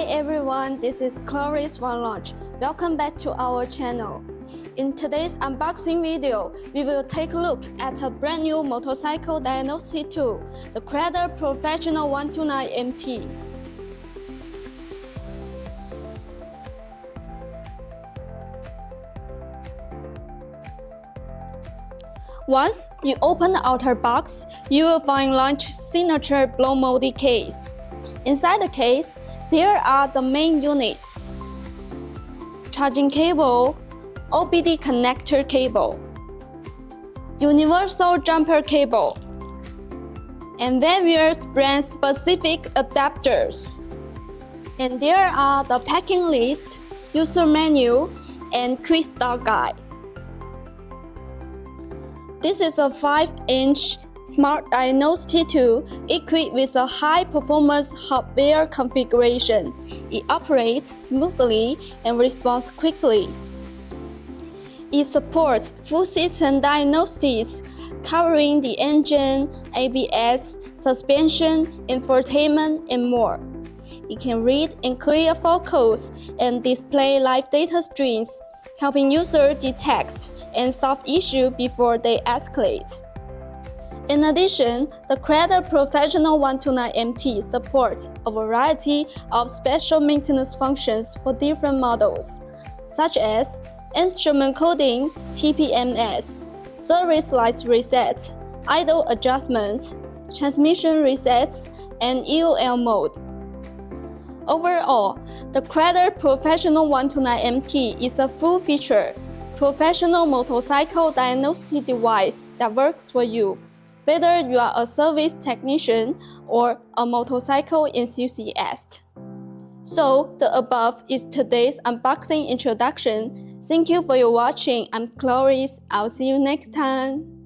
everyone, this is Chloris from Launch. Welcome back to our channel. In today's unboxing video, we will take a look at a brand new motorcycle diagnostic tool, the Creader Professional CRP129 MT. Once you open the outer box, you will find Launch signature blow molded case. Inside the case, there are the main units: charging cable, OBD connector cable, universal jumper cable, and various brand-specific adapters. And there are the packing list, user manual, and quick start guide. This is a 5-inch smart diagnostic tool equipped with a high-performance hardware configuration. It operates smoothly and responds quickly. It supports full system diagnostics covering the engine, ABS, suspension, infotainment, and more. It can read in clear photos and display live data streams, helping users detect and solve issues before they escalate. In addition, the Creader Professional CRP129 MT supports a variety of special maintenance functions for different models, such as instrument coding, TPMS, service light reset, idle adjustments, transmission resets, and EOL mode. Overall, the Creader Professional CRP129 MT is a full-featured, professional motorcycle diagnostic device that works for you, whether you are a service technician or a motorcycle enthusiast. So, the above is today's unboxing introduction. Thank you for your watching. I'm Chloris. I'll see you next time.